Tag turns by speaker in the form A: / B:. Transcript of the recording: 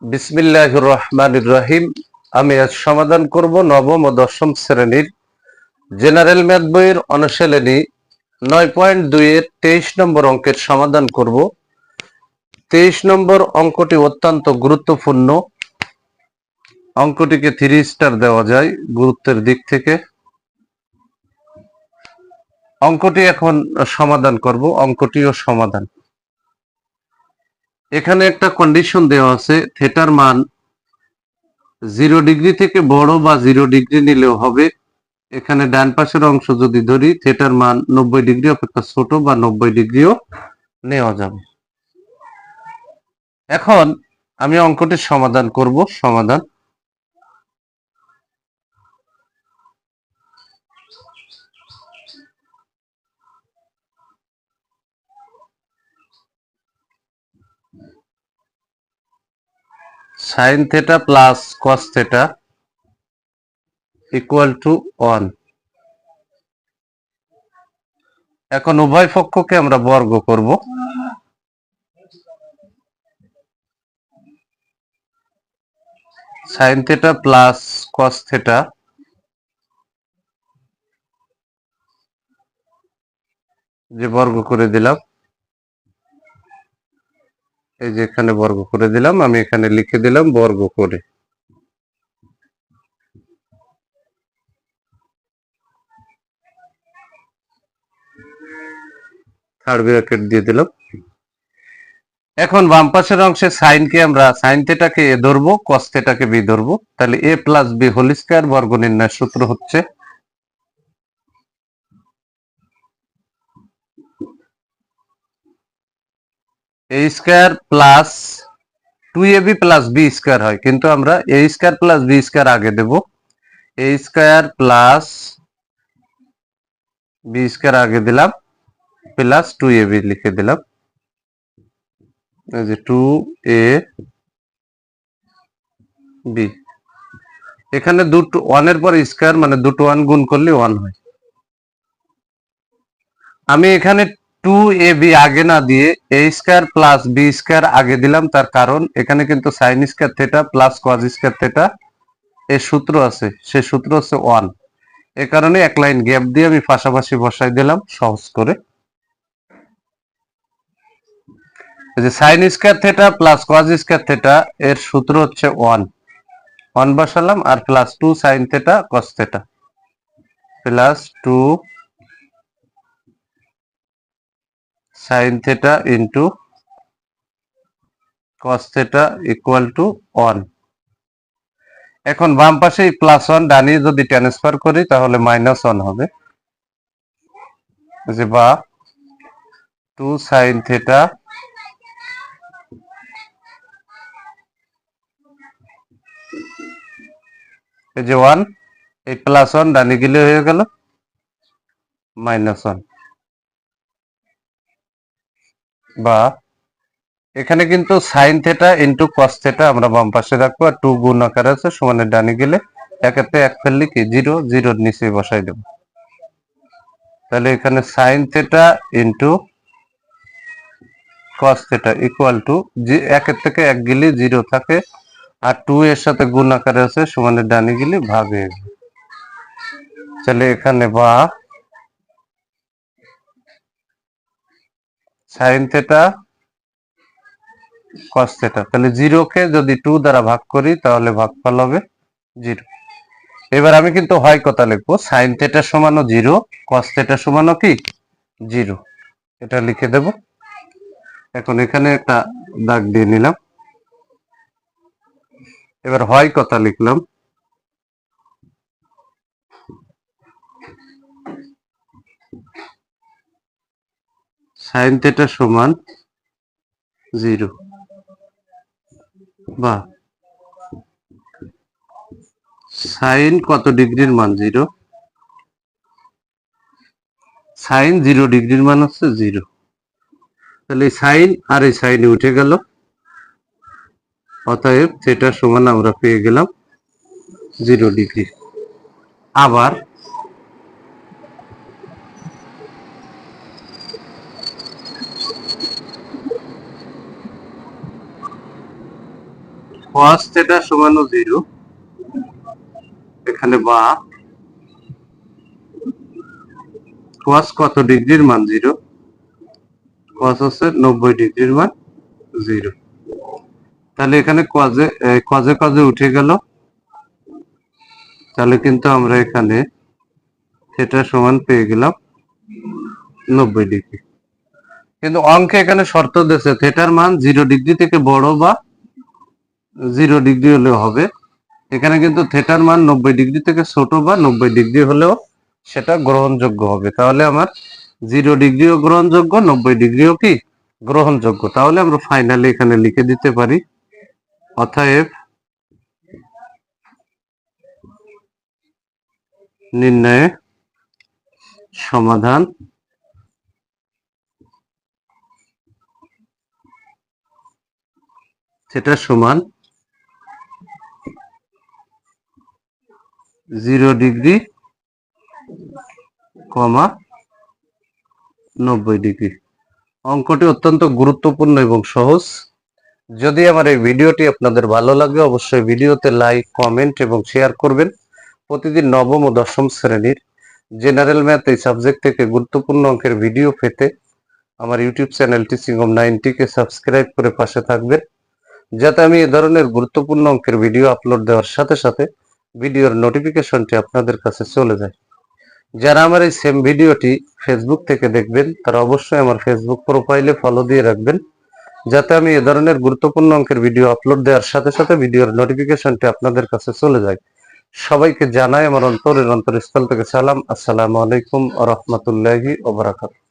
A: বিসমিল্লাহির রহমানির রহিম। আমি আজ সমাধান করব নবম ও দশম শ্রেণীর জেনারেল ম্যাথ বইয়ের অনুশীলনী 9.2 এর 23 নম্বর অঙ্কের সমাধান করব। 23 নম্বর অঙ্কটি অত্যন্ত গুরুত্বপূর্ণ। অঙ্কটিকে 3 স্টার দেওয়া যায় গুরুত্বের দিক থেকে। অঙ্কটি এখন সমাধান করব। অঙ্কটিও সমাধান। এখানে একটা কন্ডিশন দেওয়া আছে, থিটার মান 0 ডিগ্রি থেকে বড় বা 0 ডিগ্রি নিলেও হবে। এখানে ডান পাশের অংশ যদি ধরি, থিটার মান 90 ডিগ্রি অপেক্ষা ছোট বা 90 ডিগ্রিও নেওয়া যাবে। এখন আমি অঙ্কটির সমাধান করব। সমাধান sine theta plus cos theta equal to 1। এখন উভয় পক্ষকে আমরা বর্গ করব। Sine theta plus cos theta যে বর্গ করে দিলাম, এই যে এখানে বর্গ করে দিলাম, আমি এখানে লিখে দিলাম বর্গ করে। থার্ড ব্র্যাকেট দিয়ে দিলাম। এখন বাম পাশের অংশে সাইনকে আমরা সাইন থিটাকে এ ধরবো, কস থিটাকে বি ধরবো। তাহলে A plus B whole square বর্গ নির্ণয়ের সূত্র হচ্ছে A square plus 2ab plus B square হয়, কিন্তু আমরা A square plus B square আগে দেব। A square plus B square আগে দিলাম, প্লাস 2ab লিখে দিলাম। এই যে 2ab, এখানে দুটো 1 এর পর স্কয়ার মানে দুটো 1 গুণ করলে 1 হয়। আমি এখানে 2ab আগে না দিয়ে a square plus B square আগে দিলাম, তার কারণ এখানে কিন্তু sine square theta plus cos square theta এর সূত্র আছে, সেই সূত্র হচ্ছে 1। এ কারণে এক লাইন গ্যাপ দিয়ে আমি পাশাপাশি বসাই দিলাম সহজ করে। এই যে sine square theta plus cos square theta এর সূত্র হচ্ছে 1 বসালাম, আর plus 2 sine theta cos theta plus 2 sine theta into cos theta equal to 1। এখন বাম পাশে প্লাস 1 ডানে যদি ট্রান্সফার করি তাহলে মাইনাস 1 হবে, যে বা 2 সাইন থিটা এই যে 1, এই প্লাস 1 ডানে গেলে হয়ে গেল মাইনাস 1। বা এখানে কিন্তু sign theta into cos theta আমরা বাম পাশে রাখবো, আর 2 গুণ আকারে আছে, সমানের ডানে গেলে একেতে এক ফেললে কি 0, 0 নিচে বসাই দেব। তাহলে এখানে sign theta into cos theta equal two, যে একের থেকে এক গেলে 0 থাকে, আর 2 এর সাথে গুণ আকারে আছে, সমানের ডানে গেলে ভাগ হয়ে যাবে। তাহলে এখানে বা সাইন থিটা কস থিটা, তাহলে 0 কে যদি 2 দ্বারা ভাগ করি তাহলে ভাগফল হবে 0। এবার আমি কিন্তু হয় কথা লিখবো, সাইন থিটা সমানও 0, কস থিটা সমানও কি 0, এটা লিখে দেব। এখন এখানে একটা দাগ দিয়ে নিলাম। এবার হয় কথা লিখলাম, সাইন থিটা সমান 0, বা সাইন কত ডিগ্রির মান 0, সাইন 0 ডিগ্রির মান হচ্ছে 0। তাহলে এই সাইন আর এই সাইনে উঠে গেল, অতএব থিটা সমান আমরা পেয়ে গেলাম 0 ডিগ্রি। আবার cos থিটা সমান 0, এখানে বা cos কত ডিগ্রির মান 0, cos হচ্ছে 90 ডিগ্রির মান 0। তাহলে এখানে কজে উঠে গেল, তাহলে কিন্তু আমরা এখানে থিটা সমান পেয়ে গেলাম 90 ডিগ্রি। কিন্তু অঙ্কে এখানে শর্ত দিয়েছে থিটার মান 0 ডিগ্রি থেকে বড় বা 0 ডিগ্রি হলেও হবে। এখানে কিন্তু থিটার মান 90 ডিগ্রি থেকে ছোট বা 90 ডিগ্রি হলেও সেটা গ্রহণযোগ্য হবে। তাহলে আমার 0 ডিগ্রিও গ্রহণযোগ্য, 90 ডিগ্রিও কি গ্রহণযোগ্য। তাহলে আমরা ফাইনালি এখানে লিখে দিতে পারি, অতএব নির্ণয়ে সমাধান থিটা সমান 0 ডিগ্রি, 90 ডিগ্রি। অঙ্কটি অত্যন্ত গুরুত্বপূর্ণ এবং সহজ। যদি আমার এই ভিডিওটি আপনাদের ভালো লাগে, অবশ্যই ভিডিওতে লাইক, কমেন্ট এবং শেয়ার করবেন। প্রতিদিন নবম ও দশম শ্রেণীর জেনারেল ম্যাথ এই সাবজেক্ট থেকে গুরুত্বপূর্ণ অঙ্কের ভিডিও পেতে আমার YouTube channel teaching of 90 K subscribe করে পাশে থাকবেন, যাতে আমি এই ধরনের গুরুত্বপূর্ণ অঙ্কের ভিডিও আপলোড দেওয়ার সাথে সাথে ভিডিওর নোটিফিকেশনটি আপনাদের কাছে চলে যায়। যারা আমার এই সেম ভিডিওটি ফেসবুক থেকে দেখবেন, তারা অবশ্যই আমার ফেসবুক প্রোফাইলে ফলো দিয়ে রাখবেন, যাতে আমি এ ধরনের গুরুত্বপূর্ণ অঙ্কের ভিডিও আপলোড দেওয়ার সাথে সাথে ভিডিওর নোটিফিকেশনটি আপনাদের কাছে চলে যায়। সবাইকে জানাই আমার অন্তরের অন্তরস্থল থেকে সালাম। আসসালামু আলাইকুম ওয়া রাহমাতুল্লাহি ওয়া বারাকাতুহু।